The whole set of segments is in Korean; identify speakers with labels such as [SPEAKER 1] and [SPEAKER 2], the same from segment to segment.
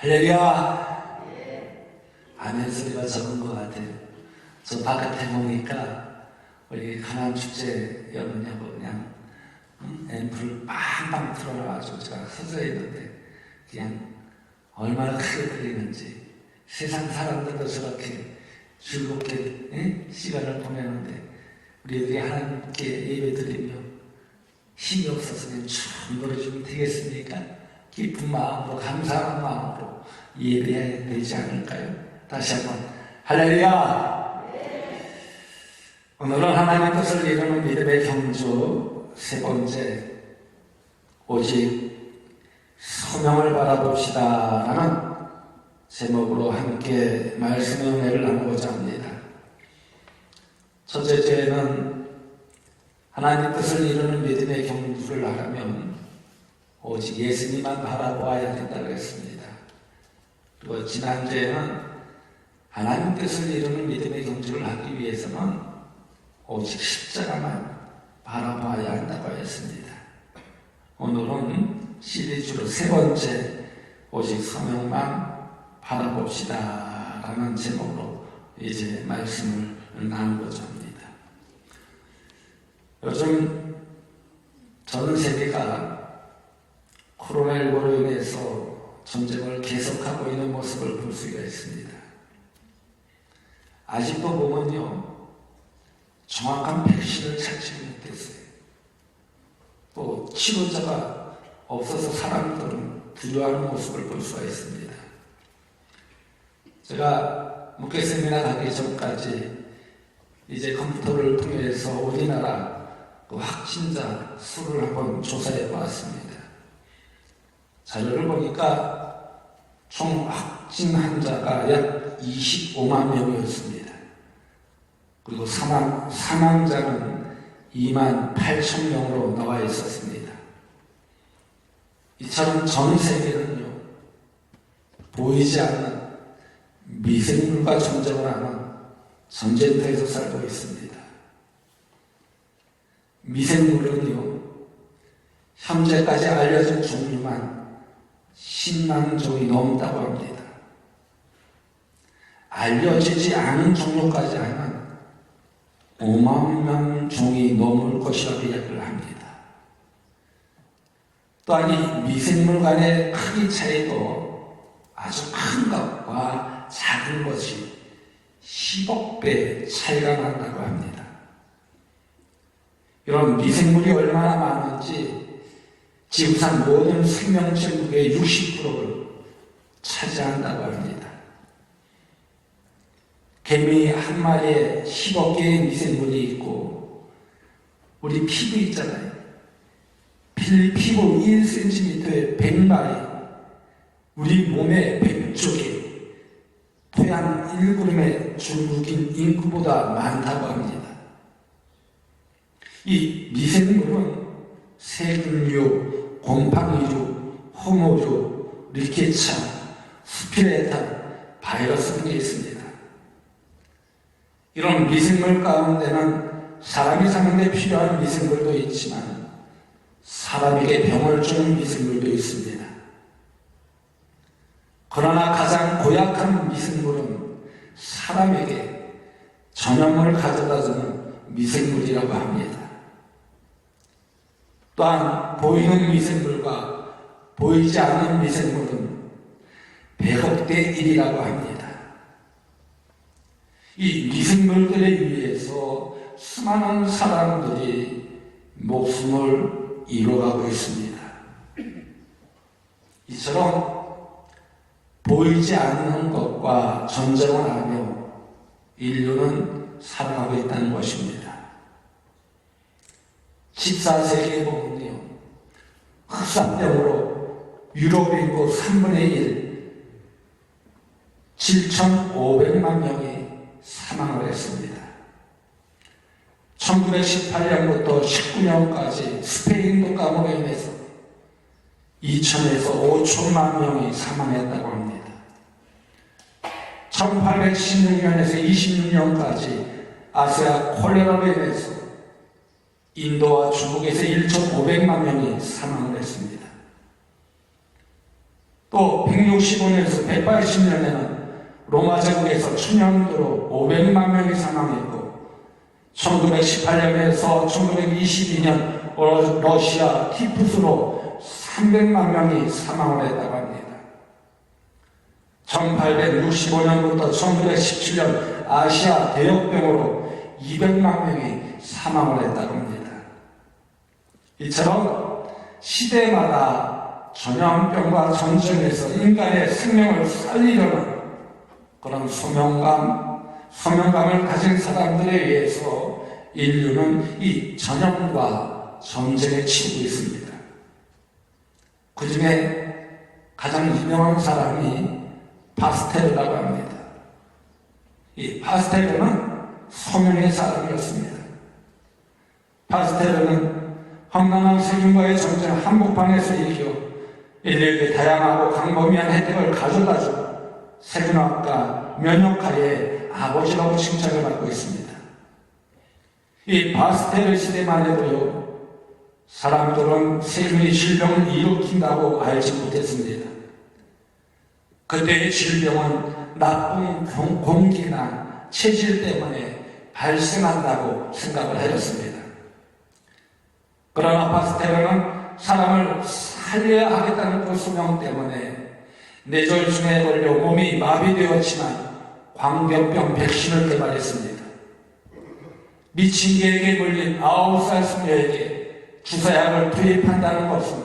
[SPEAKER 1] 할렐루야! 아멘 소리가 적은 것 같아요. 저 바깥에 보니까 우리 가난 축제 여느냐고 그냥 앰플 빵빵 틀어놔가지고 제가 서져 있는데 그냥 얼마나 크게 들리는지, 세상 사람들도 저렇게 즐겁게 시간을 보내는데 우리들이 하나님께 예배드리며 힘이 없어서 그냥 쭉 노래주면 되겠습니까? 기쁜 마음으로, 감사한 마음으로 예배해야 되지 않을까요? 다시 한번 할렐루야! 오늘은 하나님 뜻을 이루는 믿음의 경주 세 번째, 오직 소명을 바라봅시다 라는 제목으로 함께 말씀의 은혜를 나누고자 합니다. 첫째 주에는 하나님 뜻을 이루는 믿음의 경주를 하려면 오직 예수님만 바라보아야 된다고 했습니다. 그리고 지난주에는 하나님 뜻을 이루는 믿음의 경주를 하기 위해서는 오직 십자가만 바라봐야 한다고 했습니다. 오늘은 시리즈로 세 번째, 오직 소명만 바라봅시다 라는 제목으로 이제 말씀을 나누고자 합니다. 요즘 전 세계가 코로나19로 인해서 전쟁을 계속하고 있는 모습을 볼 수가 있습니다. 아직도 보면요, 정확한 백신을 찾지 못했어요. 또 치료자가 없어서 사람들은 두려워하는 모습을 볼 수가 있습니다. 제가 목회 세미나 가기 전까지 이제 컴퓨터를 통해서 우리나라 그 확진자 수를 한번 조사해 보았습니다. 자료를 보니까 총 확진 환자가 약 25만 명이었습니다. 그리고 사망자는 2만 8천 명으로 나와 있었습니다. 이처럼 전 세계는요, 보이지 않는 미생물과 전쟁을 하는 전쟁터에서 살고 있습니다. 미생물은요, 현재까지 알려진 종류만 10만 종이 넘다고 합니다. 알려지지 않은 종류까지 하면 5만 종이 넘을 것이라고 이야기를 합니다. 또한 이 미생물 간의 크기 차이도 아주 큰 것과 작은 것이 10억 배 차이가 난다고 합니다. 이런 미생물이 얼마나 많은지 지구상 모든 생명체 무게의 60%를 차지한다고 합니다. 개미 한 마리에 10억 개의 미생물이 있고, 우리 피부 있잖아요. 피부 1cm에 100마리, 우리 몸의 100쪽이 토양 1g의 중국인 인구보다 많다고 합니다. 이 미생물은 세균류, 곰팡이류, 호모류, 리케차, 스피레타, 바이러스 등이 있습니다. 이런 미생물 가운데는 사람이 사는데 필요한 미생물도 있지만 사람에게 병을 주는 미생물도 있습니다. 그러나 가장 고약한 미생물은 사람에게 전염을 가져다주는 미생물이라고 합니다. 또한 보이는 미생물과 보이지 않는 미생물은 100억 대 1이라고 합니다. 이 미생물들에 의해서 수많은 사람들이 목숨을 잃어가고 있습니다. 이처럼 보이지 않는 것과 전쟁을 하며 인류는 살아가고 있다는 것입니다. 14세기에 보면요, 흑사병으로 유럽 인구 3분의 1, 7,500만 명이 사망을 했습니다. 1918년부터 19년까지 스페인 독감으로 인해서 2천에서 5천만 명이 사망했다고 합니다. 1816년에서 26년까지 아시아 콜레라로 인해서 인도와 중국에서 1,500만 명이 사망을 했습니다. 또 165년에서 180년에는 로마 제국에서 천연두로 500만 명이 사망했고 1918년에서 1922년 러시아 티푸스로 300만 명이 사망을 했다고 합니다. 1865년부터 1917년 아시아 대역병으로 200만 명이 사망을 했다고 합니다. 이처럼 시대마다 전염병과 전쟁에서 인간의 생명을 살리려는 그런 소명감을 가진 사람들에 의해서 인류는 이 전염과 전쟁에 치르고 있습니다. 그 중에 가장 유명한 사람이 파스텔이라고 합니다. 이 파스텔은 소명의 사람이었습니다. 파스텔은 험난한 세균과의 전쟁 한복판에서 이겨 인류에게 다양하고 광범위한 혜택을 가져다준 세균학과 면역학의 아버지라고 칭찬을 받고 있습니다. 이 파스텔 시대만 해도요, 사람들은 세균이 질병을 일으킨다고 알지 못했습니다. 그때의 질병은 나쁜 공기나 체질 때문에 발생한다고 생각을 하였습니다. 그러나 파스텔은 사람을 살려야 하겠다는 그 소명 때문에 뇌졸중에 걸려 몸이 마비되었지만 광견병 백신을 개발했습니다. 미친 개에게 걸린 9살 소녀에게 주사약을 투입한다는 것은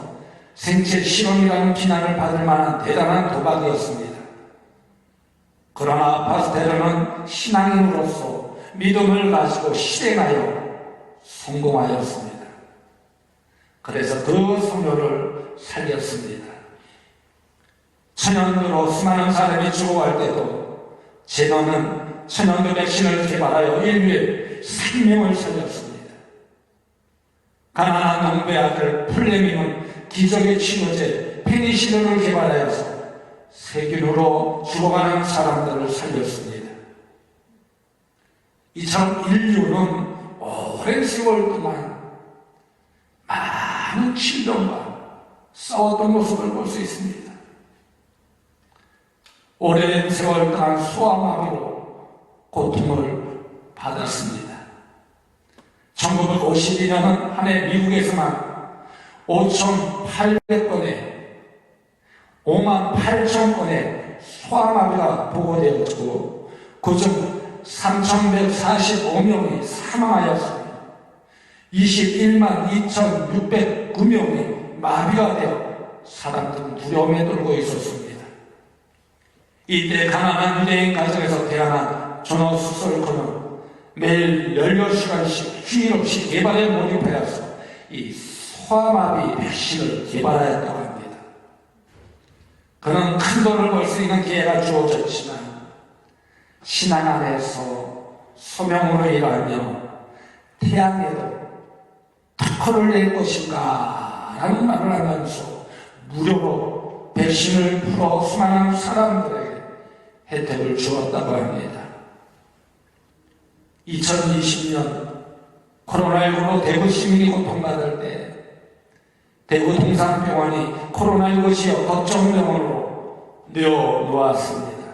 [SPEAKER 1] 생체 실험이라는 비난을 받을 만한 대단한 도박이었습니다. 그러나 파스텔은 신앙인으로서 믿음을 가지고 실행하여 성공하였습니다. 그래서 그 소녀를 살렸습니다. 천연두로 수많은 사람이 죽어갈 때도 제너는 천연두 백신을 개발하여 인류의 생명을 살렸습니다. 가난한 농부의 아들 플레밍은 기적의 치료제 페니실린을 개발하여서 세균으로 죽어가는 사람들을 살렸습니다. 이처럼 인류는 오랜 세월 동안 많은 질병과 싸웠던 모습을 볼 수 있습니다. 오랜 세월 동안 소아마비로 고통을 받았습니다. 1952년은 한 해 미국에서만 5,800건의 58,000건의 소아마비가 보고되었고 그중 3,145명이 사망하였습니다. 21만 2,609명이 마비가 되어 사람들은 두려움에 떨고 있었습니다. 이때 가난한 유대인 가정에서 태어난 존어수설커는 매일 16시간씩 휴일 없이 개발에 몰입하여서 이 소아마비 백신을 개발하였다고 합니다. 그는 큰 돈을 벌 수 있는 기회가 주어졌지만 신앙 안에서 소명으로 일하며 태양에도 특허를 낼 것인가 라는 말을 하면서 무료로 백신을 풀어 수많은 사람들에게 혜택을 주었다고 합니다. 2020년 코로나19로 대구 시민이 고통받을 때 대구 동산병원이 코로나19 지역 걱정병원으로 내어놓았습니다.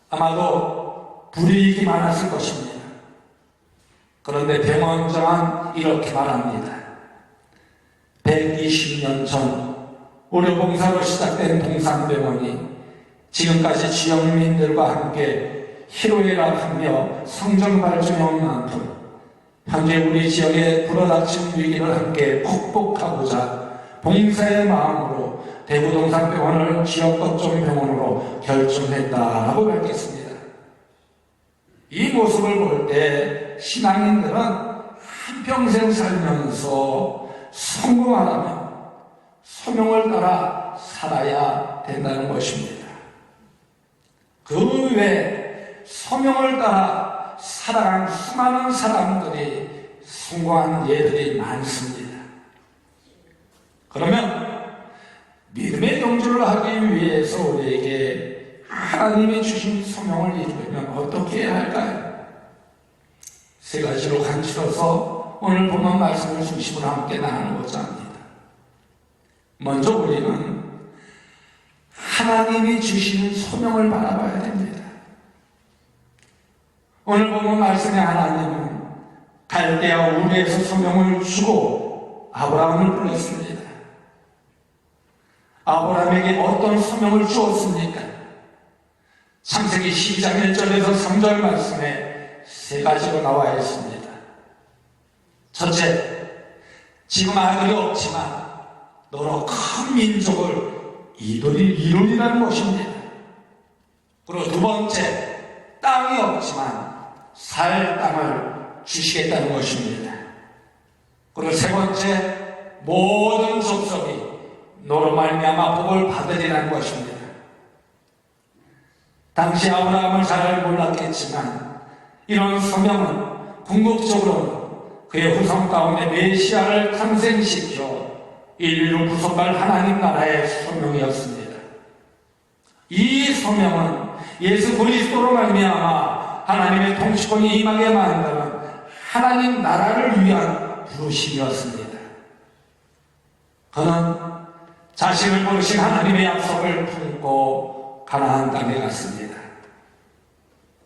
[SPEAKER 1] 아마도 불이익이 많았을 것입니다. 그런데 병원장은 이렇게 말합니다. 120년 전 의료봉사로 시작된 동산병원이 지금까지 지역민들과 함께 희로애락하며 성정 발전해온 만큼 현재 우리 지역에 불어닥친 위기를 함께 극복하고자 봉사의 마음으로 대구 동산병원을 지역거점 결정했다라고 밝혔습니다. 이 모습을 볼 때 신앙인들은 한평생 살면서 성공하려면 소명을 따라 살아야 된다는 것입니다. 그 외에 소명을 따라 살아간 수많은 사람들이 성공한 예들이 많습니다. 그러면 믿음의 경주를 하기 위해서 우리에게 하나님이 주신 소명을 이루려면 어떻게 해야 할까요? 세 가지로 간추려서 오늘 본문 말씀을 중심으로 함께 나누고자 합니다. 먼저 우리는 하나님이 주시는 소명을 바라봐야 됩니다. 오늘 보면 말씀에 하나님은 갈대아 우르에서 소명을 주고 아브라함을 불렀습니다. 아브라함에게 어떤 소명을 주었습니까? 창세기 12장 1절에서 3절 말씀에 세 가지로 나와 있습니다. 첫째, 지금 아들이 없지만 너로 큰 민족을 이루리라는 것입니다. 그리고 두 번째, 땅이 없지만 살 땅을 주시겠다는 것입니다. 그리고 세 번째, 모든 족속이 너로 말미암아 복을 받으리라는 것입니다. 당시 아브라함을 잘 몰랐겠지만 이런 소명은 궁극적으로 그의 후손 가운데 메시아를 탄생시켜 인류 구속할 하나님 나라의 소명이었습니다. 이 소명은 예수 그리스도로 말미암아 하나님의 통치권이 임하게 만드는 하나님 나라를 위한 부르심이었습니다. 그는 자신을 부르신 하나님의 약속을 품고 가나안 땅에 갔습니다.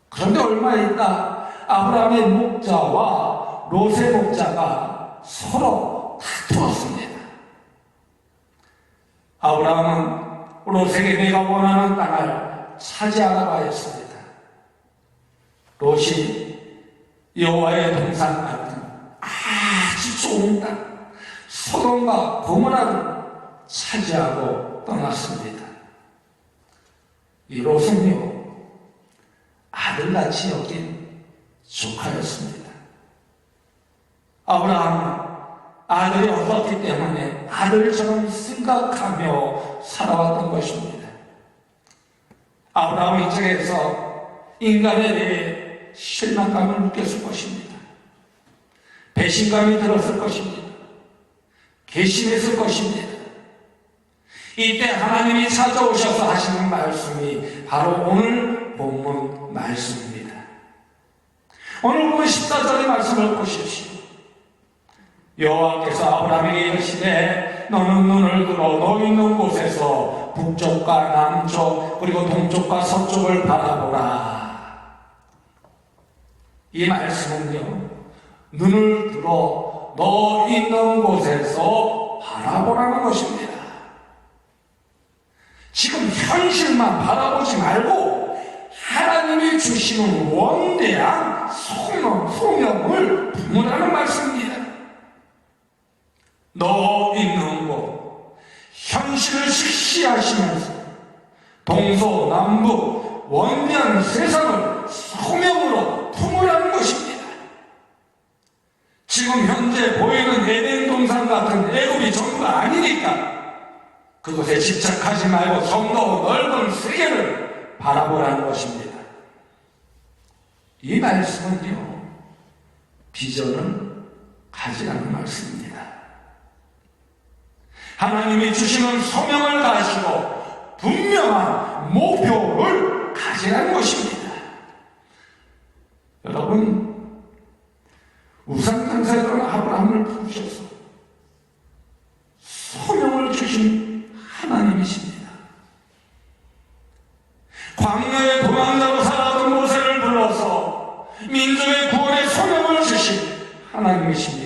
[SPEAKER 1] 그런데 얼마 있다 아브라함의 목자와 롯의 목자가 서로 다투었습니다. 아브라함은 롯에게 내가 원하는 땅을 차지하라고 하였습니다. 롯이 여호와의 동산 같은 아주 좋은 땅 소돔과 고모라를 차지하고 떠났습니다. 이 롯은요 아들같이 여긴 조카였습니다. 아브라함은 아들이 없었기 때문에 아들처럼 생각하며 살아왔던 것입니다. 아브라함 입장에서 인간에 대해 실망감을 느꼈을 것입니다. 배신감이 들었을 것입니다. 괘씸했을 것입니다. 이때 하나님이 찾아오셔서 하시는 말씀이 바로 오늘 본문 말씀입니다. 오늘 보면 14절의 말씀을 보십시오. 여호와께서 아브라함에게 이르시되 너는 눈을 들어 너 있는 곳에서 북쪽과 남쪽 그리고 동쪽과 서쪽을 바라보라. 이 말씀은요 눈을 들어 너 있는 곳에서 바라보라는 것입니다. 지금 현실만 바라보지 말고 하나님이 주시는 원대한 소명을 품으라는 말씀입니다. 너 있는 곳, 현실을 직시하시면서 동서남북 원대한 세상을 소명으로 품으라는 것입니다. 지금 현재 보이는 에덴 동산 같은 애굽이 전부가 아니니까 그것에 집착하지 말고 좀 더 넓은 세계를 바라보라는 것입니다. 이 말씀은요 비전을 가지라는 말씀입니다. 하나님이 주시는 소명을 가지고 분명한 목표를 가지라는 것입니다. 여러분 우상탕사였던 아브라함을 부르셔서 소명을 주신 하나님이십니다. 광야의 도망자로 살아던 모세를 불러서 민족의 구원의 소명을 주신 하나님이십니다.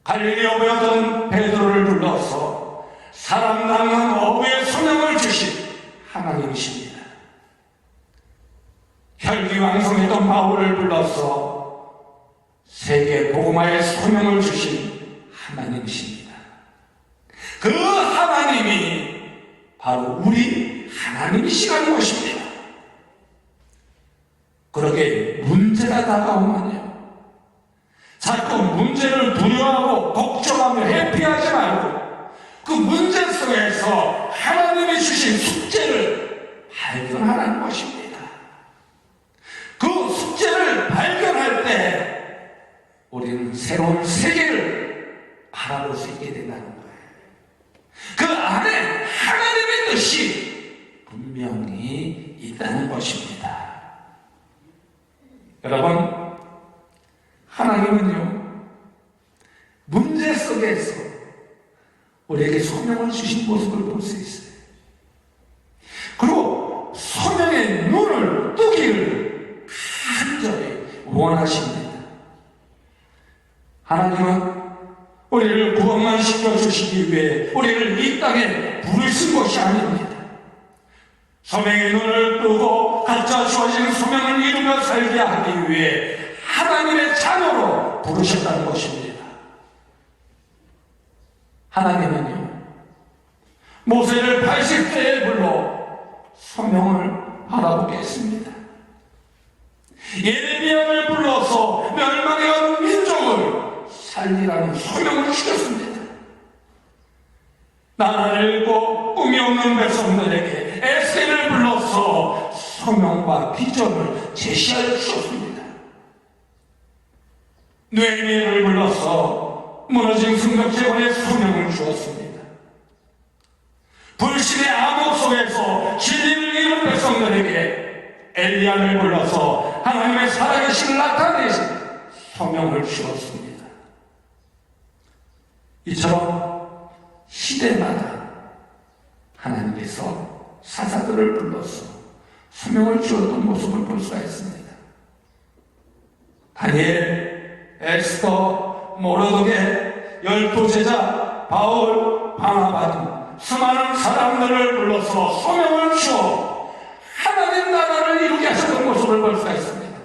[SPEAKER 1] 갈릴리에 배우던 베드로를 불러서 사람 낚는 어부의 소명을 주신 하나님이십니다. 혈기왕성했던 바울을 불러서 세계 복음화의 소명을 주신 하나님이십니다. 그 하나님이 바로 우리 하나님이시라는 것입니다. 그렇게 문제가 다가오면요 자꾸 문제를 두려워하고 걱정하며 회피하지 말고 그 문제 속에서 하나님이 주신 숙제를 발견하라는 것입니다. 그 숙제를 발견할 때 우리는 새로운 세계를 바라볼 수 있게 된다는 거예요. 그 안에 하나님의 뜻이 분명히 있다는 것입니다. 여러분 하나님은요 문제 속에서 우리에게 소명을 하나님이 주신 모습을 볼 수 있어요. 그리고 소명의 눈을 뜨기를 간절히 원하십니다. 하나님은 우리를 구원만 시켜주시기 위해 우리를 이 땅에 부르신 것이 아닙니다. 소명의 눈을 뜨고 각자 주어진 소명을 이루며 살게 하기 위해 하나님의 자녀로 부르셨다는 것입니다. 하나님은요, 모세를 80세에 불러 소명을 알아보게 했습니다. 예레미야를 불러서 멸망해 온 민족을 살리라는 소명을 주셨습니다. 나라를 잃고 꿈이 없는 백성들에게 에스겔을 불러서 소명과 비전을 제시하여 주셨습니다. 느헤미야를 불러서 무너진 성벽 재건의 소명을 주었습니다. 불신의 암흑 속에서 진리를 잃은 백성들에게 엘리야를 불러서 하나님의 살아계심을 나타내신 소명을 주었습니다. 이처럼 시대마다 하나님께서 사사들을 불러서 소명을 주었던 모습을 볼 수가 있습니다. 다니엘, 에스더, 모르드게, 12제자, 바울, 바나바 등 수많은 사람들을 불러서 소명을 주어 하나님 나라를 이루게 하셨던 모습을 볼 수가 있습니다.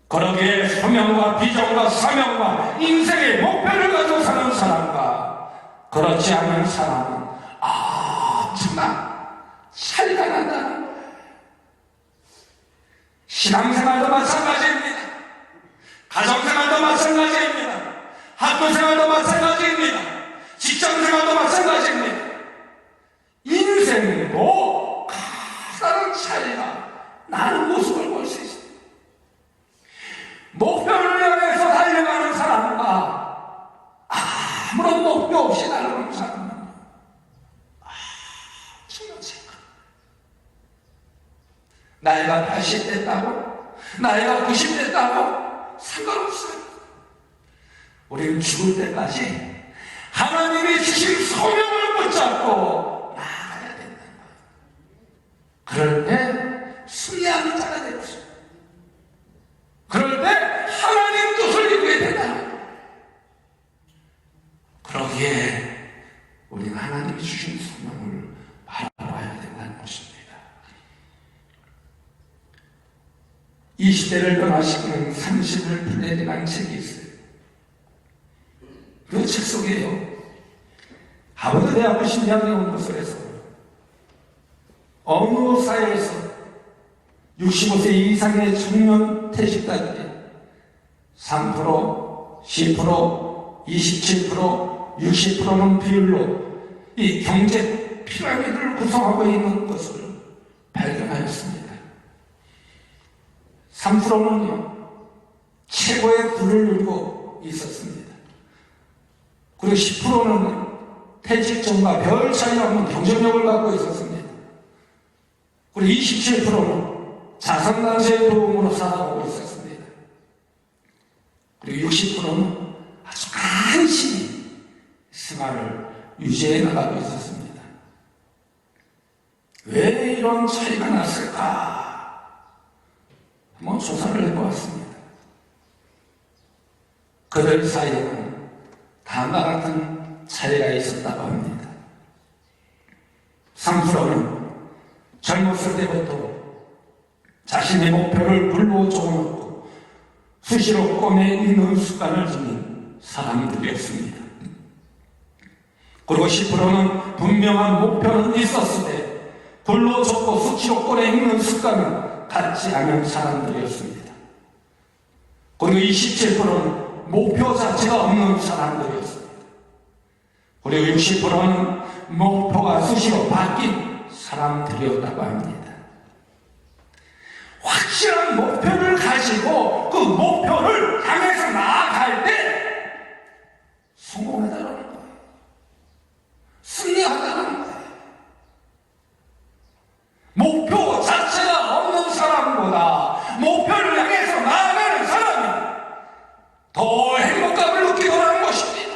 [SPEAKER 1] 그러기에 소명과 비전과 사명과 인생의 목표를 가지고 사는 사람과 그렇지 않은 사람은 엄청난 차이가 난다는 거예요. 신앙생활도 마찬가지입니다. 가정생활도 마찬가지입니다. 학교생활도 마찬가지입니다. 직장생활도 마찬가지입니다. 인생도 가사는 차이가 나는 모습을 볼 수 있습니다. 목표를 향해서 달려가는 사람과 아무런 목표 없이 달려가는 사람은 엄청난 차이가. 나이가 80 됐다고, 나이가 90 됐다고 상관없어요. 우리는 죽을 때까지 하나님이 주신 소명을 붙잡고 나아가야 된다는 거예요. 그럴 때 승리하는 자가 되는 것입니다. 그럴 때 하나님 뜻을 이루게 된다는 거예요. 그러기에 우리는 하나님이 주신 소명을 바라봐야 된다는 것입니다. 이 시대를 변화시키는 30을 플랜이라는 책이 있어요. 그 책 속에요, 하버드 대학교 심리학연구소에서 어느 사회에서 65세 이상의 청년 퇴직자들이 3%, 10%, 27%, 60%는 비율로 이 경제 피라미드를 구성하고 있는 것을 발견하였습니다. 3%는요, 최고의 부를 누리고 있었습니다. 그리고 10%는 퇴직 전과 별 차이 없는 경쟁력을 갖고 있었습니다. 그리고 27%는 자선단체의 도움으로 살아가고 있었습니다. 그리고 60%는 아주 간신히 생활을 유지해 나가고 있었습니다. 왜 이런 차이가 났을까? 한번 조사를 해보았습니다. 그들 사이에는 다음과 같은 차이가 있었다고 합니다. 3%는 젊었을 때부터 자신의 목표를 불러줘놓고 수시로 꿈에 있는 습관을 지닌 사람들이었습니다. 그리고 10%는 분명한 목표는 있었을 때 불러줬고 수시로 꿈에 있는 습관을 갖지 않은 사람들이었습니다. 그리고 27%는 목표 자체가 없는 사람들이었습니다. 그리고 60%는 목표가 수시로 바뀐 사람들이었다고 합니다. 확실한 목표를 가지고 그 목표를 향해서 나아갈 때 성공하다는 거예요. 승리하다는 거예요. 목표 자체가 없는 사람보다 목표를 향해서 나아가는 사람이 더 행복감을 느끼고 하는 것입니다.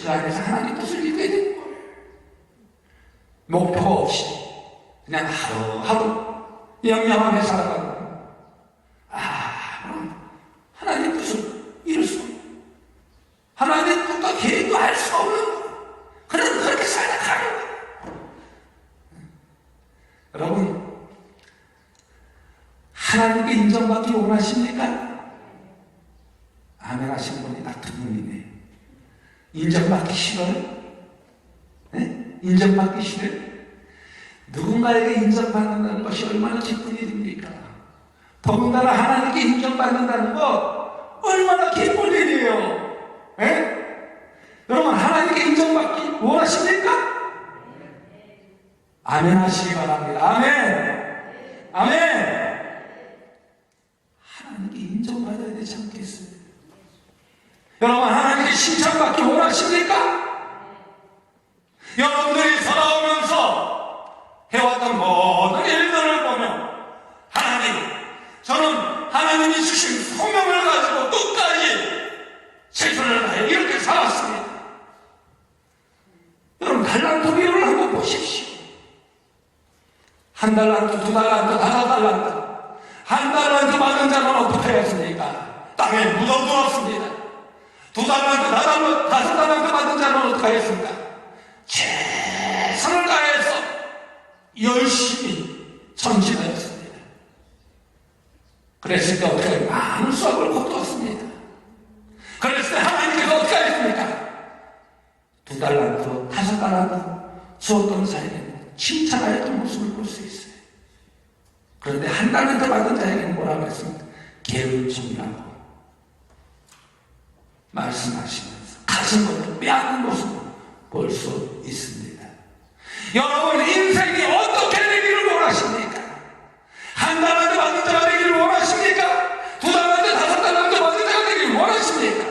[SPEAKER 1] 그 안에서 하나님 뜻을 이루게 되는 거예요. 목표가 없이 그냥 하루하루 영영하게 살아가는 거예요. 그럼 하나님 뜻을 이룰 수 없는, 하나님 뜻과 계획도 할 수 없는, 그래도 그렇게 살아가는 거예요. 여러분, 하나님께 인정받기 원하십니까? 아멘 하시는 분이 딱 두 분이네. 인정받기 싫어요? 네? 인정받기 싫어요? 누군가에게 인정받는다는 것이 얼마나 기쁜 일입니까? 더군다나 하나님께 인정받는다는 것 얼마나 기쁜 일이에요. 네? 여러분, 하나님께 인정받기 원하십니까? 아멘 하시기 바랍니다. 아멘! 아멘! 하나님께 인정받아야 되지 않겠어요? 여러분, 하나님께 칭찬받기 원하십니까? 여러분들이 살아오면서 해왔던 모든 일들을 보면 하나님, 저는 하나님이 주신 소명을 가지고 끝까지 최선을 다해 이렇게 살았습니다. 여러분, 달란트 비율을 한번 보십시오. 한 달란트, 두 달란트, 다섯 달란트. 한 달란트 받은 자는 어떻게 했습니까? 땅에 묻어두었습니다. 두 달란트, 다섯 달란트 받은 자는 어떻게 했습니까? 최선을 다해서 열심히 전진하였습니다. 그랬을 때 어떻게 많은 수확을 거두었습니다. 그랬을 때 하나님께서 어떻게 하셨습니까? 두 달란트, 다섯 달란트 주었던 자에게는 칭찬하였던 모습을 볼 수 있어요. 그런데 한 달란트 받은 자에게는 뭐라고 했습니까? 게으름증이라고 말씀하시면서 가진 것을 빼앗는 모습을 볼 수 있습니다. 여러분, 인생이 어떻게 되기를 원하십니까? 한 달란트 받은 자가 되기를 원하십니까? 두 달란트, 다섯 달란트 받은 자가 되기를 원하십니까?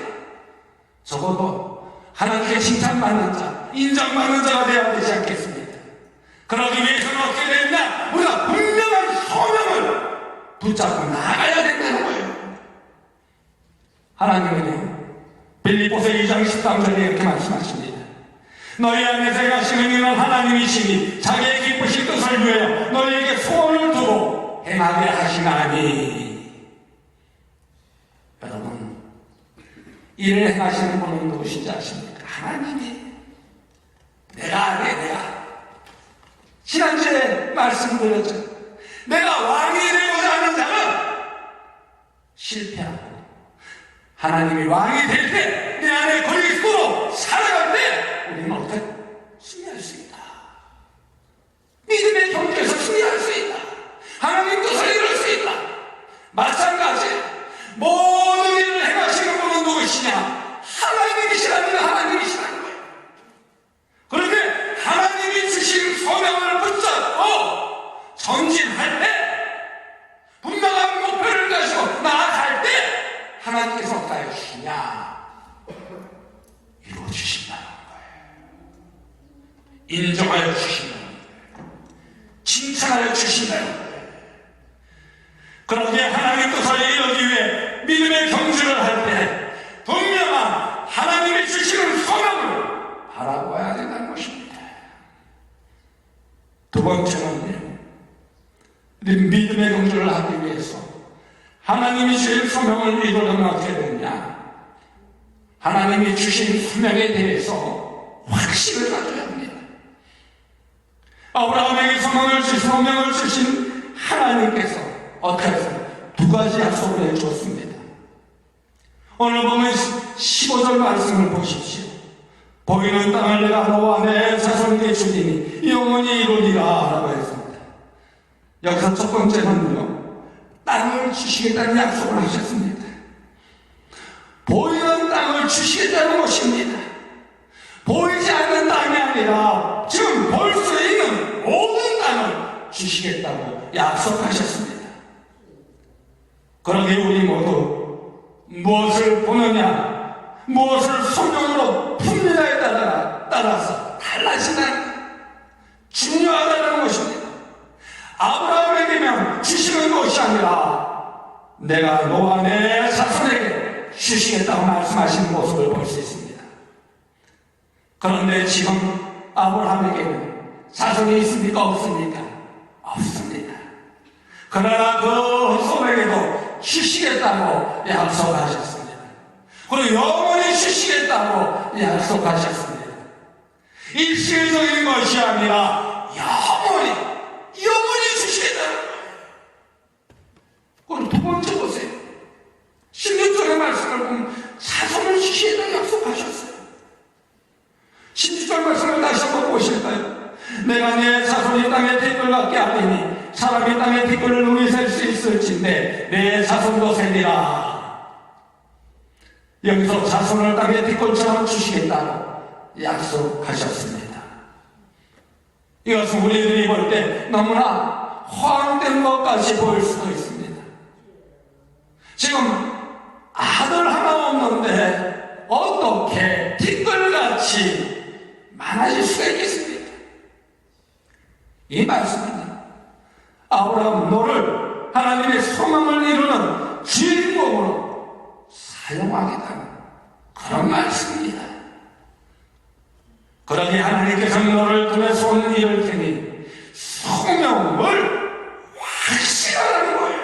[SPEAKER 1] 적어도 하나님께 칭찬받는 자, 인정받는 자가 되어야 되지 않겠습니까? 그러기 위해서는 어떻게 되느냐? 우리가 분명한 소명을 붙잡고 나가야 된다는 거예요. 하나님은요, 빌립보서 2장 13절에 이렇게 말씀하십니다. 너희 안에서 행하시는 이는 하나님이시니 자기의 기쁘신 뜻을 위하여 너희에게 소원을 두고 행하게 하시나니. 여러분, 이를 행하시는 분은 누구신지 아십니까? 하나님이. 내가 지난주에 말씀드렸죠. 내가 왕이 되고자 하는 자는 실패하고, 하나님이 왕이 될 때 내 안에 그리스도로 살아갈 때 우리는 어떻게 승리할 수 있다. 믿음의 경주에서 승리할 수 있다. 하나님 뜻을 이룰 수 있다. 마찬가지, 모든 일을 행하시는 분은 누구시냐? 하나님이시라는 거예요. 그런데 하나님이 주신 소명을 붙잡고 전진할 때, 분명한 목표를 가지고 나아갈 때 하나님께서 어떻게 해주시냐? 이루어주신다는 거예요. 인정하여 주신다는 거예요. 칭찬하여 주신다는 거예요. 그러기에 하나님 뜻을 이루기 위해 믿음의 경주를 할 때 분명한 하나님이 주시는 소명을 바라봐야 된다는 것입니다. 두 번째는요, 믿음의 경주를 하기 위해서 하나님이 주신 소명을 이루려면 어떻게 되느냐? 하나님이 주신 소명에 대해서 확신을 가져야 합니다. 아브라함에게 소명을 주신 하나님께서 어떻게 하셨어요? 두 가지 약속을 해주었습니다. 오늘 보면 15절 말씀을 보십시오. 보이는 땅을 내가 너와 내 자손에게 주리니 영원히 이루리라 라고 했습니다. 여기서 첫 번째는요, 땅을 주시겠다는 약속을 하셨습니다. 보이는 땅을 주시겠다는 것입니다. 보이지 않는 땅이 아니라 지금 볼 수 있는 모든 땅을 주시겠다고 약속하셨습니다. 그러기에 우리 모두 무엇을 보느냐, 무엇을 소명으로 품느냐에 따라서 달라지는 중요하다는 것입니다. 아브라함에게만 주시는 것이 아니라 내가 너와 내 자손에게 주시겠다고 말씀하시는 모습을 볼 수 있습니다. 그런데 지금 아브라함에게는 자손이 있습니까? 없습니까? 없습니다. 그러나 그 소에게도 주시겠다고 약속하셨습니다. 그리고 영원히 주시겠다고 약속하셨습니다. 일시적인 것이 아니라 영원히 주시겠다는 거예요. 그리고 두 번째 보세요. 16절의 말씀을 보면 자손을 주시겠다고 약속하셨어요. 16절 말씀을 다시 한번 보실까요? 내가 내 자손이 땅에 티끌 같게 하리니 사람이 땅에 티끌을 눈이 셀 수 있을진데 내 자손도 세리라. 여기서 자손을 땅에 티끌처럼 주시겠다고 약속하셨습니다. 이것은 우리들이 볼 때 너무나 허황된 것까지 보일 수도 있습니다. 지금 아들 하나 없는데 어떻게 티끌같이 많아질 수가 있겠습니까? 이 말씀은 아브라함 너를 하나님의 소망을 이루는 주인공으로 사용하겠다는 그런 말씀입니다. 그러니 하나님께서는 너를 등에 손 이을 테니 소명을 확실하는 거예요.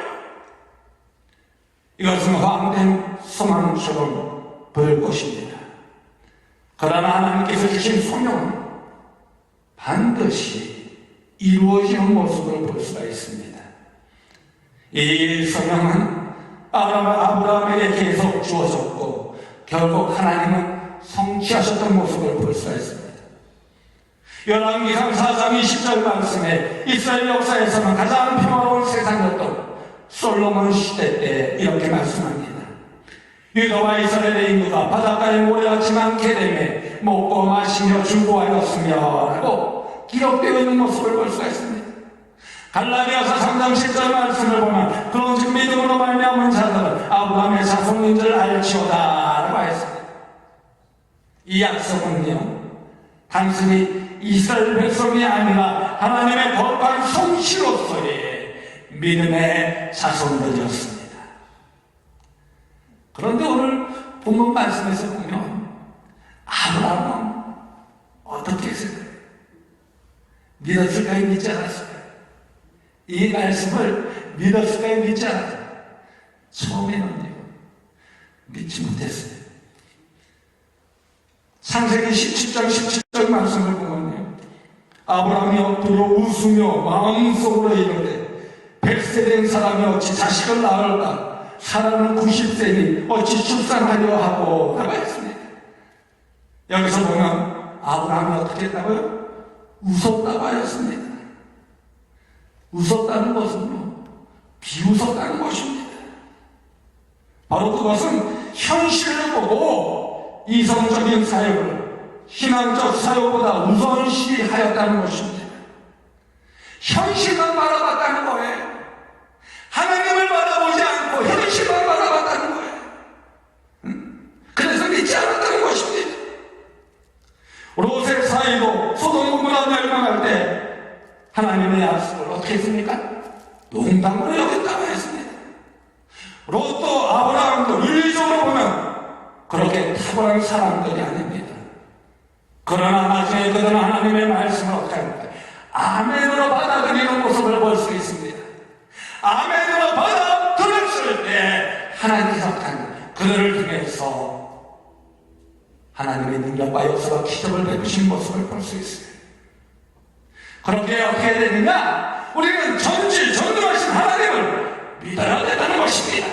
[SPEAKER 1] 이것은 허황된 소망처럼 보일 것입니다. 그러나 하나님께서 주신 소명은 반드시 이루어지는 모습을 볼 수가 있습니다. 이 소명은 아브라함에게 계속 주어졌고 결국 하나님은 성취하셨던 모습을 볼 수가 있습니다. 열왕기상 4장 20절 말씀에 이스라엘 역사에서는 가장 평화로운 세상이었던 솔로몬 시대 때 이렇게 말씀합니다. 유다와 이스라엘의 인구가 바닷가에 모래같이 많게 되매 먹고 마시며 즐거워하였으며 라고 기록되어 있는 모습을 볼 수가 있습니다. 갈라디아서 3장 10절 말씀을 보면 그런즉 믿음으로 말미암은 자들은 아브라함의 자손인 줄 알지어다 라고 하였습니다. 이 약속은요 단순히 이스라엘 백성이 아니라 하나님의 거룩한 성취로서의 믿음의 자손들이었습니다. 그런데 오늘 본문 말씀에서 보면 아브라함은 어떻게 했을까요? 믿었을까요? 믿지 않았을까요? 이 말씀을 믿었을까요? 믿지 않았을까요? 처음에는요 믿지 못했어요. 창세기 17장 17절 말씀을 보면요 아브라함이 엎드려 웃으며 마음속으로 이르되 100세 된 사람이 어찌 자식을 낳을까? 사람은 90세니 어찌 출산하려 하고 라고 했습니다. 여기서 보면 아브라함이 어떻게 했다고요? 웃었다고 하였습니다. 웃었다는 것은요 비웃었다는 것입니다. 바로 그것은 현실을 보고 이성적인 사역을 신앙적 사역보다 우선시하였다는 것입니다. 현실만 바라봤다는 거예요. 하나님을 바라보지 않고 현실만 바라봤다는 거예요. 그래서 믿지 않았다는 것입니다. 롯의 사이도 소돔 고모라 멸망할 때 하나님의 약속을 어떻게 했습니까? 농담으로 여겼다고 했습니다. 롯도 아브라함도 윤리적으로 보면 그렇게 탁월한 사람들이 아닙니다. 그러나 나중에 그들은 하나님의 말씀을 어떻게 합니까? 아멘으로 받아들이는 모습을 볼 수 있습니다. 아멘으로 받아들였을 때 하나님께서 그들을 통해서 하나님의 능력과 역사와 기적을 베푸신 모습을 볼 수 있어요. 그렇게 어떻게 되느냐? 우리는 전지전능하신 하나님을 믿어야 된다는 것입니다.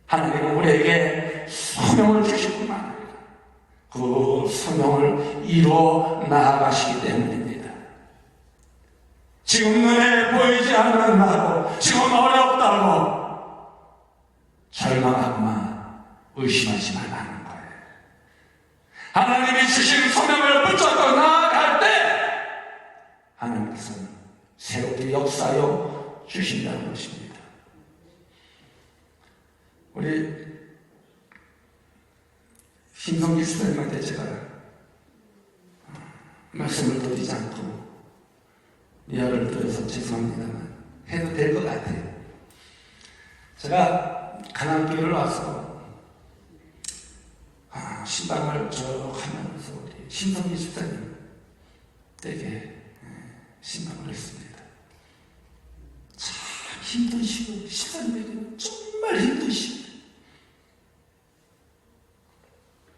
[SPEAKER 1] 하나님은 우리에게 소명을 주시구만 합니다. 그 소명을 이루어 나아가시기 때문입니다. 지금 눈에 보이지 않는다고, 지금 어렵다고 절망하거나 의심하지 말라는 거예요. 하나님이 주신 소명을 붙잡고 나아갈 때 하나님께서는 새롭게 역사하여 주신다는 것입니다. 우리 신성기 수사님한테 제가 말씀을 드리지 않고 이야기를 드려서 죄송합니다만 해도 될 것 같아요. 제가 가난교회를 와서 신방을 쭉 하면서 우리 신성희 집사님 댁에 신방을 했습니다. 참 힘드시고 집사님에게는 정말 힘드시고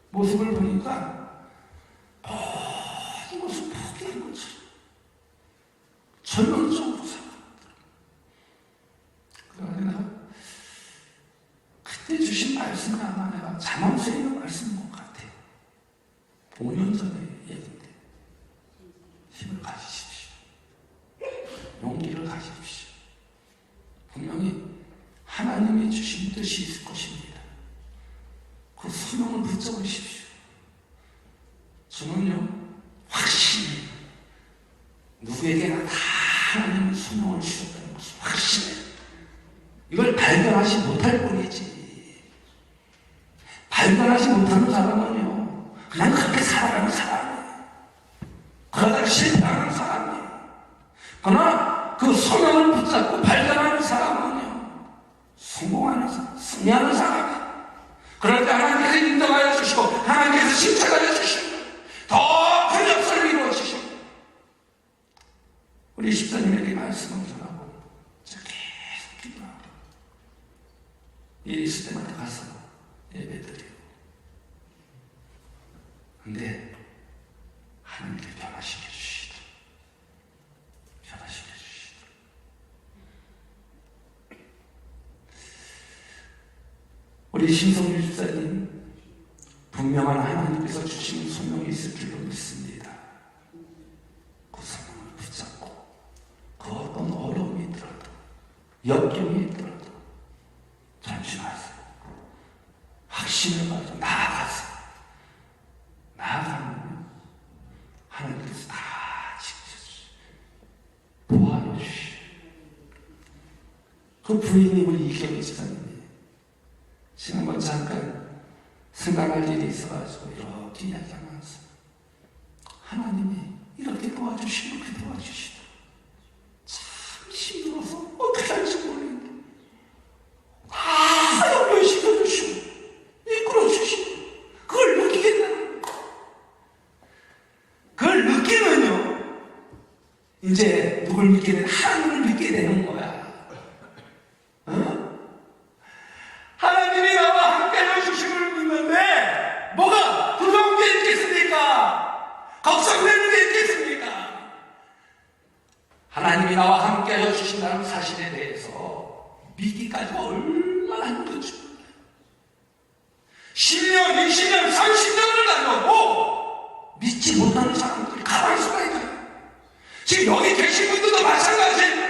[SPEAKER 1] 모습을 보니까 모든 것을 포기한 것처럼 절망적으로 살아가더라고요. 그러나 내가 그때 주신 말씀이 아마 내가 잠언서에 있는 말씀인 것 같아요. 5년 전의 얘기인데 힘을 가지십시오. 용기를 가지십시오. 분명히 하나님이 주신 뜻이 있을 것입니다. 그 소명을 붙잡으십시오. 저는요 확신해요. 누구에게나 다 하나님의 소명을 주셨다는 것을 확신해요. 이걸 발견하지 못할 뿐이지. 발견하지 못하는 사람은요 그냥 그렇게 살아가는 사람이에요. 그러다가 실패하는 사람이에요. 그러나 그 소명을 붙잡고 발견하는 사람은요 성공하는 사람, 승리하는 사람이에요. 그럴 때 하나님께서 인정하여 주시고 하나님께서 칭찬하여 주시고 더 큰 역사를 이루어 주시고 우리 집사님에게 말씀을 전하고 제가 계속 기도하고 일이 있을 때마다 가서 예배드리고 근데 하나님께 변화시켜 주시다. 변화시켜 주시다. 우리 신성유 집사님 분명한 하나님께서 주신 소명이 있을 줄로 믿습니다. 그 소명을 붙잡고 그 어떤 어려움이 있더라도 역경이 있더라도 전진하세요. 확신을 가지고 나아가세요. 나아가면 하나님께서 다 지켜주시고 보호하여 주시고 그 부인이 우리 이경희 집사님이 지난번 잠깐 생각할 일이 있어가지고 이렇게 이야기하면서 하나님이 이렇게 도와주시고 이렇게 도와주시다. 참 힘들어서 어떻게 할지 모르겠는데 다 연결시켜주시고 이끌어주시고 그걸 느끼겠다는 거예요. 그걸 느끼면요 이제 누굴 믿게 되는 하나님을 믿게 되는 거야. 하나님이 나와 함께 해주심을 믿는데 뭐가 두려운 게 있겠습니까? 걱정되는 게 있겠습니까? 하나님이 나와 함께 해주신다는 사실에 대해서 믿기까지 얼마나 힘든지 몰라요. 10년, 20년, 30년을 가져도 믿지 못하는 사람들이 가만히 수가 있어요. 지금 여기 계신 분들도 마찬가지예요.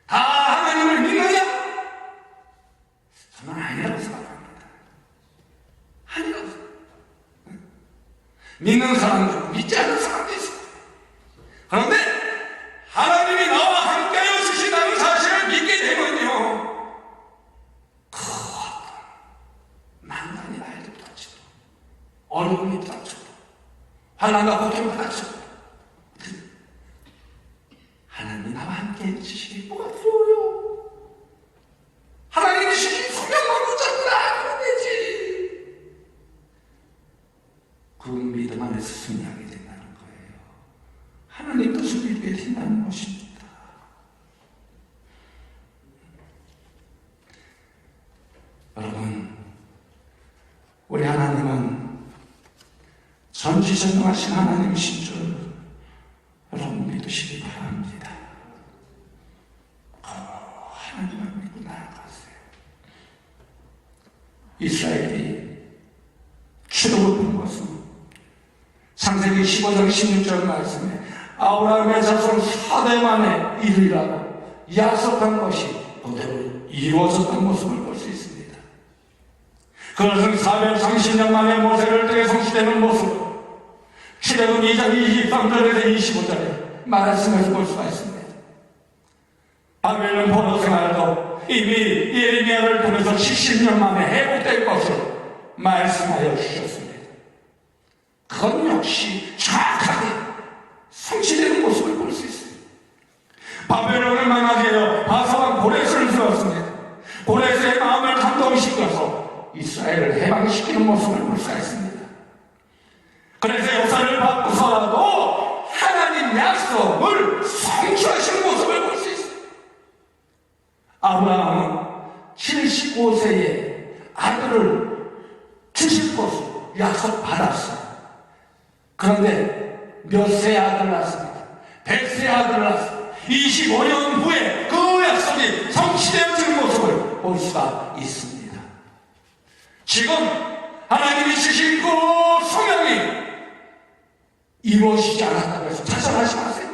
[SPEAKER 1] 다 하나님을 믿느냐? 저는 아니라고 생각합니다. 아니라고 생각합니다. 믿는 사람도 있고 믿지 않는 사람도 있어요. 그런데 하나님이 나와 함께 해주신다는 사실을 믿게 되면요 그 어떤 난관이 나에게 닥쳐도 어려움이 닥쳐도 환난과 고통이 닥쳐도 하나님이 나와 함께 해주시기 뭐가 두려워요. 하나님이 주신 소명만 붙잡고 나가면 되지. 그 믿음 안에서 승리하게 된다는 거예요. 하나님 뜻을 이루게 된다는 것입니다. 여러분, 우리 하나님은 전지전능하신 하나님이신 줄 여러분 믿으시기 바랍니다. 하나님을 믿고 나아가세요. 이스라엘이 출애굽을 본 것은 창세기 15장 16절 말씀에 아브라함의 자손 4대 만에 이르리라고 약속한 것이 그대로 이루어졌던 모습을 볼 수 있습니다. 그것은 430년 만에 모세를 통해 성취되는 모습 출애굽 2장 23절에서 25절에 말씀에서 볼 수가 있습니다. 바벨론 포로 생활도 이미 예레미야를 통해서 70년 만에 회복될 것을 말씀하여 주셨습니다. 그건 역시 정확하게 성취되는 모습을 볼 수 있습니다. 바벨론을 망하게 하여 바사왕 고레스를 세웠습니다. 고레스의 마음을 감동시켜서 이스라엘을 해방시키는 모습을 볼 수가 있습니다. 그래서 역사를 바꾸서라도 하나님 약속을 성취하시는 모습을 볼 수 있어요. 아브라함은 75세에 아들을 주실 것을 약속받았어요. 그런데 몇 세 아들을 낳습니까? 100세 아들을 낳습니다. 25년 후에 그 약속이 성취되어지는 모습을 볼 수가 있습니다. 지금 하나님이 주신 그 소명이 이루어지지 않았다고 해서 자살하지 마세요.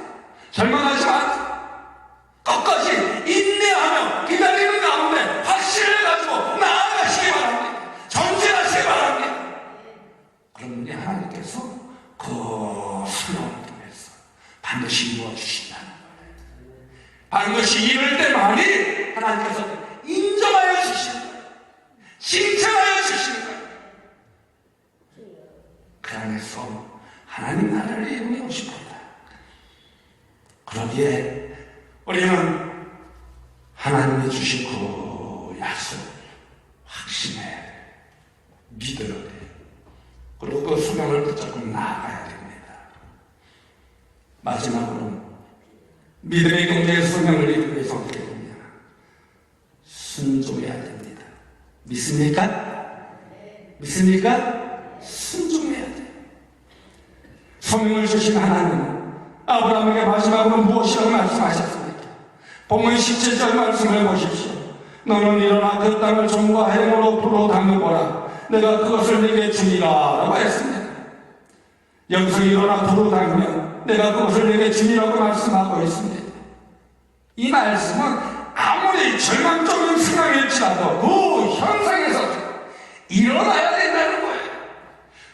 [SPEAKER 1] 절망하지 마세요. 끝까지 인내하며 기다리는 가운데 확신을 가지고 나아가시기 바랍니다. 전진하시기 바랍니다. 그러면 하나님께서 그 소명을 통해서 반드시 이루어주신다는 거예요. 반드시 이룰 때만이 하나님께서 인정하여 주시는 거예요. 칭찬하여 주시는 거예요. 그 안에서 하나님 나라를 이루고 싶습니다. 그러기에 우리는 하나님이 주신 그 약속을 확신해 믿어야 돼요. 그리고 그 소명을 붙잡고 나아가야 됩니다. 마지막으로 믿음의 경제의 소명을 이루기 위해서 어떻게 되냐? 순종해야 됩니다. 믿습니까? 믿습니까? 순종해야 돼요. 소명을 주신 하나님은 아브라함에게 마지막으로 무엇이라고 말씀하셨습니까? 본문 17절 말씀을 보십시오. 너는 일어나 그 땅을 종과 행으로 두루 담그보라. 내가 그것을 네게 주리라 라고 했습니다. 여기서 일어나 두루 담으면 내가 그것을 네게 주리라고 말씀하고 있습니다. 이 말씀은 아무리 절망적인 상황일지라도 그 현상에서 일어나야 된다는 거예요.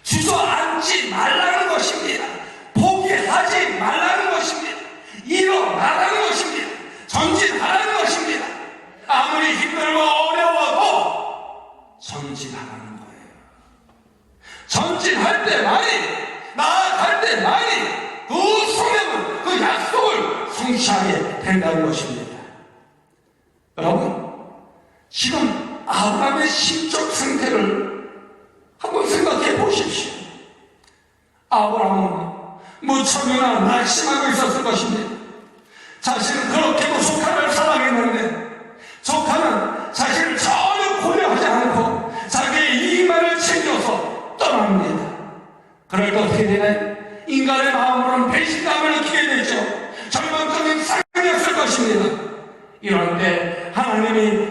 [SPEAKER 1] 주저앉지 말라는 것입니다. 포기하지 말라는 것입니다. 일어나라는 것입니다. 전진하라는 것입니다. 아무리 힘들고 어려워도 전진하라는 거예요. 전진할 때만이, 나아갈 때만이 그 소명은, 그 약속을 성취하게 된다는 것입니다. 여러분, 지금 아브라함의 심적 상태를 한번 생각해 보십시오. 아브라함은 무척이나 낙심하고 있었을 것입니다. 자신은 그렇게도 조카를 사랑했는데 조카는 자신을 전혀 고려하지 않고 자기의 이익만을 챙겨서 떠납니다. 그럴 때 어떻게 되나요? 인간의 마음으로는 배신감을 느끼게 되죠. 절망적인 상황이었을 것입니다. 이럴 때 하나님이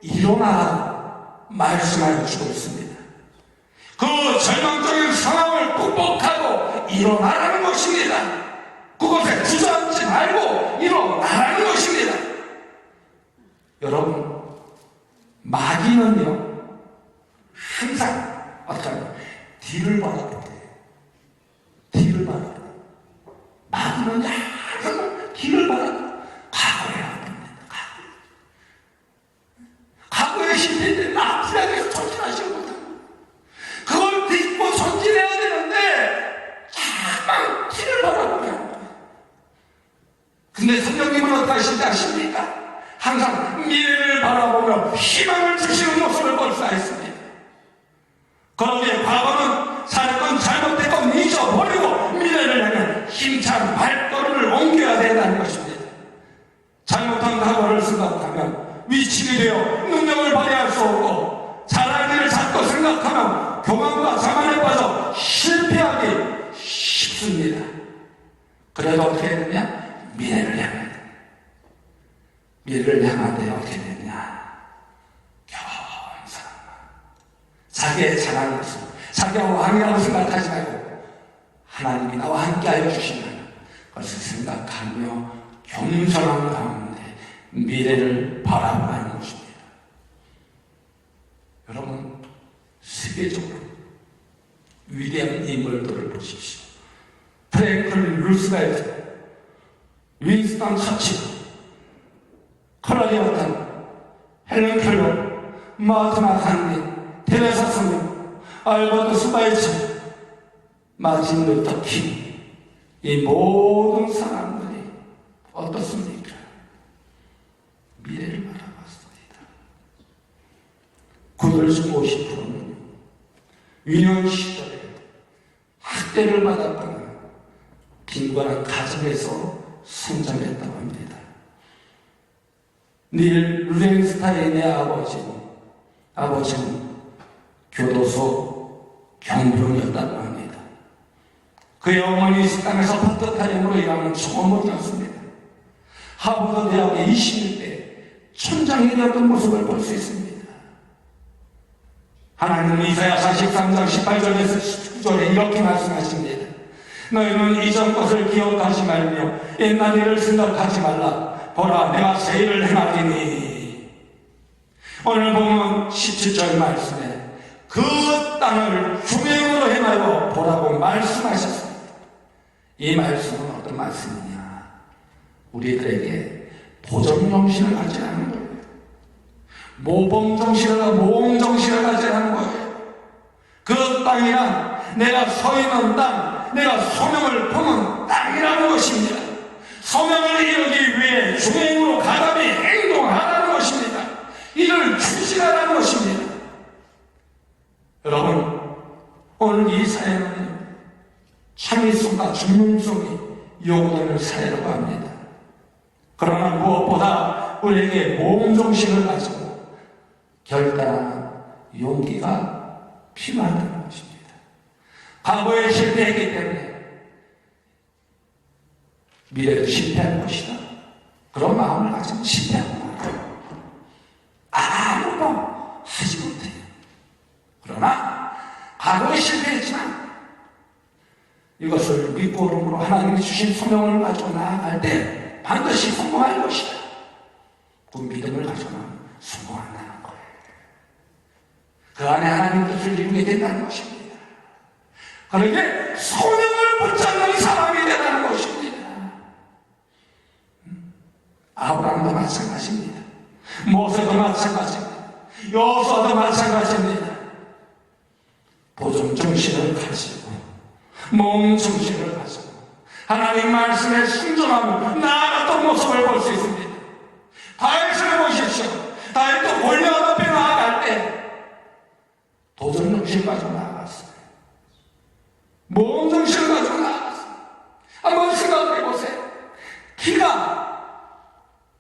[SPEAKER 1] 일어나라고 말씀하여 주고 있습니다. 그 절망적인 상황을 극복하고 일어나라는 것입니다. 그것에 주저앉지 말고 일어나라는 것입니다. 여러분, 마귀는요 항상 어떤 뒤를 바라볼 때, 뒤를 바라볼 때, 마귀는 항상 뒤를 바라볼 과거에 아픕니다. 과거에 힘든데 나쁘게 전진하지 못합니다. 그걸 딛고 전진해야 되는데 자꾸만 뒤를 바라보게 하는 거예요. 근데 성령님은 어떠하신지 아십니까? 항상 미래를 바라보며 희망을 주시는 모습을 볼 수가 있습니다. 그러기에 과거는 잘했건 잘못됐건 잊어버리고 미래를 향해 힘찬 발걸음을 옮겨야 된다는 것입니다. 잘못한 과거를 생각하면 위축이 되어 능력을 발휘할 수 없고 잘할 일을 자꾸 생각하면 교만과 자만에 빠져 실패하기 쉽습니다. 그래도 어떻게 해야 되냐? 미래를 향해야 돼. 미래를 향하되 어떻게 되냐? 겸손. 자기의 잘하는 것을 자기가 왕이라고 생각하지 말고 하나님이 나와 함께하여 주신다는 것을 생각하며 겸손한 가운데 미래를 바라보라는 것입니다. 여러분, 세계적으로 위대한 인물들을 보십시오. 프랭클린 루스벨트, 윈스턴 처칠, 컬러리어탄, 헬렌 켈러, 마하트마 간디, 테레사 스미, 알버트 스바이처, 마틴 루터 킹, 이 모든 사람들이 어떻습니까? 미래를 바라봤습니다. 8시 50분 유년 시절에 학대를 받았거나 빈곤한 가정에서 성장했다고 합니다. 닐 루렌스타인의 아버지는 교도소 경비원이었다고 합니다. 그의 어머니 식당에서 파트타임으로 일하는 초보자였습니다. 하버드 대학의 21대 촌장이 되었던 모습을 볼 수 있습니다. 하나님은 이사야 43장 18절에서 19절에 이렇게 말씀하십니다. 너희는 이전 것을 기억하지 말며 옛날 일을 생각하지 말라. 보라, 내가 새 일을 행하리니. 오늘 보면 17절 말씀에 그 땅을 중행으로 행하여 보라고 말씀하셨습니다. 이 말씀은 어떤 말씀이냐? 우리들에게 보정정신을 가지라는 거예요. 모범정신을 가지라는 거예요. 그 땅이란 내가 서 있는 땅, 내가 소명을 품은 땅이라는 것입니다. 소명을 이루기 위해 중행으로 가담히 행동하라는 것입니다. 이를 추진하라는 것입니다. 여러분, 오늘 이 사회는 창의성과 중용성이 요구되는 사회라고 합니다. 그러나 무엇보다 우리에게 모험정신을 가지고 결단하는 용기가 필요하다는 것입니다. 과거에 실패했기 때문에 미래도 실패할 것이다. 그런 마음을 가지고 실패하고 아무도 하지 못해요. 그러나 과거에 실패했지만 이것을 믿음으로 하나님이 주신 소명을 가지고 나아갈 때 반드시 성공할 것이다. 그 믿음을 가지고는 성공한다는 거예요. 그 안에 하나님 뜻을 이루게 된다는 것입니다. 그러게 소명을 붙잡는 사람이 되라는 것입니다. 아브라함도 마찬가지입니다. 모세도 마찬가지입니다. 여호수아도 마찬가지입니다. 보존정신을 가지고 몸정신을 가지고 하나님 말씀에 순종하며 나아갔던 모습을 볼 수 있습니다. 다윗을 보십시오. 다윗도 골리앗 앞에 나아갈 때 도전정신을 가지고 나아갔어요. 몸정신을 가지고 나아갔어요. 한번 생각해 보세요. 키가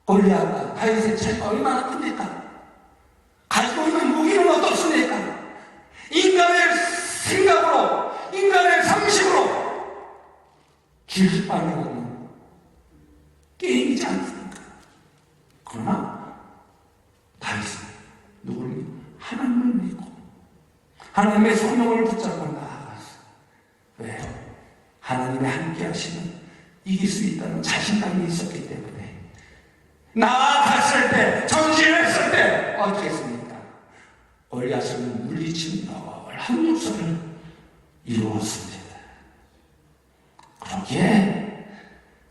[SPEAKER 1] 골리앗과 다윗의 차이가 얼마나 큽니까? 가지고 있는 무기는 어떻습니까? 인간의 생각으로, 인간의 상식으로 길바는 것은 게임이지 않습니까? 그러나 다윗은 누구를? 하나님을 믿고 하나님의 소명을 붙잡고 나아갔어. 왜? 하나님의 함께 하시면 이길 수 있다는 자신감이 있었기 때문에 나아갔을 때, 전진했을 때 어떻게 했습니까? 골리앗을 물리치는 한 역사를 이루었습니다. 그러기에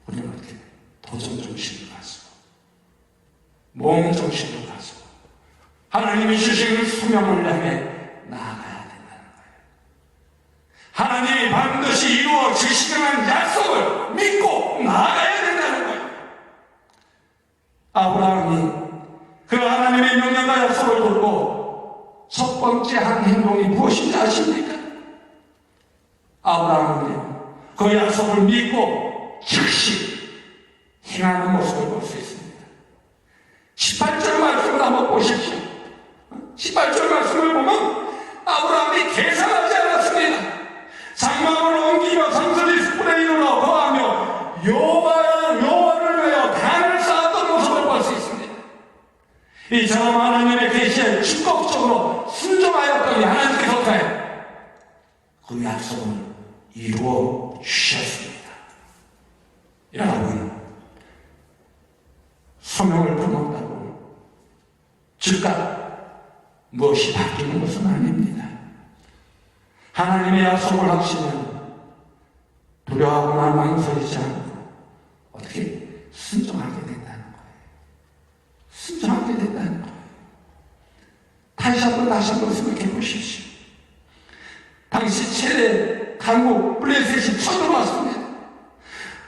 [SPEAKER 1] 우리는 어떻게 도전정신을 가지고 몸정신을 가지고 하나님이 주신 소명을 향해 나아가야 된다는 거예요. 하나님이 반드시 이루어 주시는 약속을 믿고 나아가야 된다는 거예요. 아브라함이 그 하나님의 명령과 약속을 듣고 첫 번째 한 행동이 무엇인지 아십니까? 아브라함은 그 약속을 믿고 즉시 행하는 모습을 볼 수 있습니다. 18절 말씀을 한번 보십시오. 18절 말씀을 보면 아브라함이 계산하지 않았습니다. 장막을 옮기며 상수리 숯불에 이르러 거하며 여호와를 위하여 단을 쌓았던 모습을 볼 수 있습니다. 이 사람 하나님의 계시에 적극적으로 순종하였더니 하나님께서 그 약속을 이루어 주셨습니다. 여러분, 소명을 품었다고 즉각 무엇이 바뀌는 것은 아닙니다. 하나님의 약속을 하시면 두려워하거나 망설이지 않고 어떻게 순종하게 된다는 거예요. 순종하게 된다는 거예요. 다시 한번 생각해 보십시오. 당시 최대 강국 블레셋이 쳐들어왔습니다.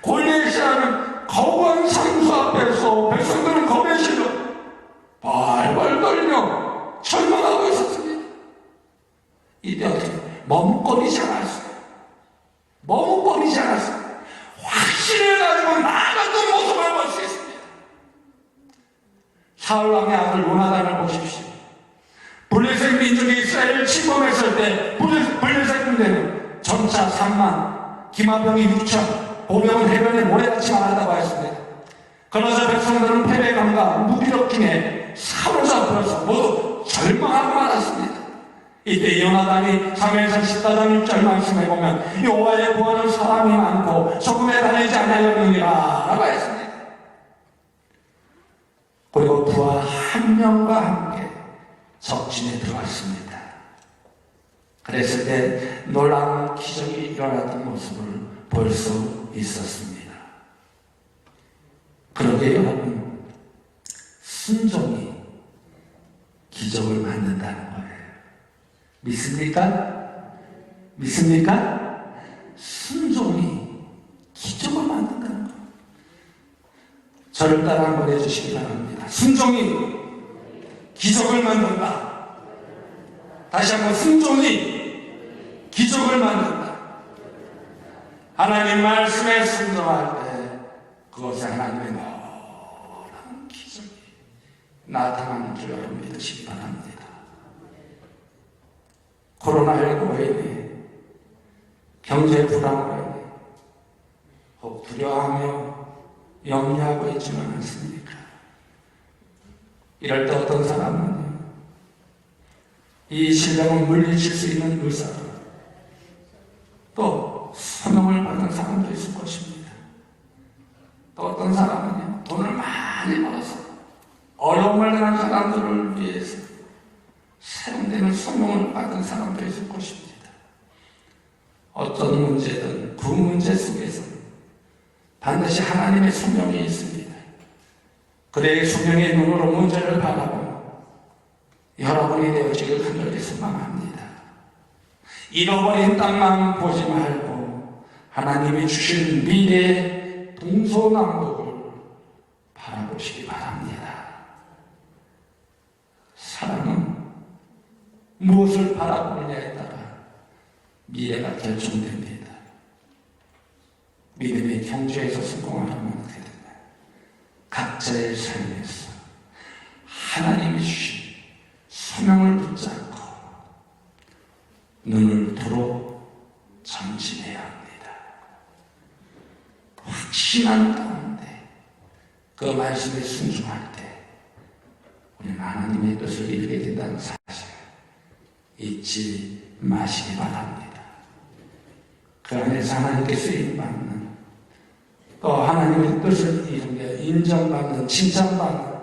[SPEAKER 1] 골리앗이라는 거대한 상수 앞에서 백성들은 겁에 실려 발발 떨며 절망하고 있었습니다. 이때 어떻게 머뭇거리지 않았어요. 머뭇거리지 않았어요. 확신해가지고 나갔던 모습을 볼 수 있습니다. 사울왕의 아들 요나단을 보십시오. 블레셋 민족이 이스라엘을 침범했을 때 블레셋 군대는 전차 3만, 기마병이 6천, 보병은 해변에 모래같이 많았다고 했습니다. 그러자 백성들은 패배감과 무기력증에 사로잡혀서 모두 절망하고 말았습니다. 이때 요나단이 사무엘상 14장 6절 말씀에 보면 여호와의 구하는 사람이 많고 소금에 다니지 아니하였느니라 라고 했습니다. 그리고 부하 한 명과 함께 적진에 들어갔습니다. 그랬을 때 놀라운 기적이 일어났던 모습을 볼 수 있었습니다. 그러게 여러분, 순종이 기적을 만든다는 거예요. 믿습니까? 믿습니까? 순종이 기적을 만든다는 거예요. 저를 따라 한번 해주시기 바랍니다. 순종이 기적을 만든다. 다시 한번, 순종이 기적을 만든다. 하나님 말씀에 순종할 때 그것에 하나님의 놀라운 기적이 나타나는 줄 여러분 믿으시기 바랍니다. 코로나19로 인해 경제 불황으로 인해 혹 두려워하며 염려하고 있지는 않습니까? 이럴 때 어떤 사람은 이 질병을 물리칠 수 있는 의사로 또 소명을 받은 사람도 있을 것입니다. 또 어떤 사람은요, 돈을 많이 벌어서 어려움을 당한 사람들을 위해서 사용되는 소명을 받은 사람도 있을 것입니다. 어떤 문제든 그 문제 속에서 반드시 하나님의 소명이 있습니다. 그대의 소명의 눈으로 문제를 바라보고 여러분이 되어지길 간절히 소망합니다. 잃어버린 땅만 보지 말고 하나님이 주신 미래의 동서남북을 바라보시기 바랍니다. 사람은 무엇을 바라보느냐에 따라 미래가 결정됩니다. 믿음의 경주에서 성공하려면 어떻게 되나요? 각자의 삶에서 하나님이 주신 소명을 붙잡고 눈을 두루 전진해야 합니다. 확신한 가운데 그 말씀에 순종할 때 우리는 하나님의 뜻을 이루게 된다는 사실 잊지 마시기 바랍니다. 그 안에서 하나님께 쓰임받는, 또 하나님의 뜻을 이루게 인정받는, 칭찬받는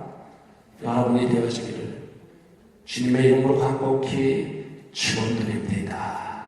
[SPEAKER 1] 여러분이 되어지기를 주님의 이름으로 간곡히 축원드립니다.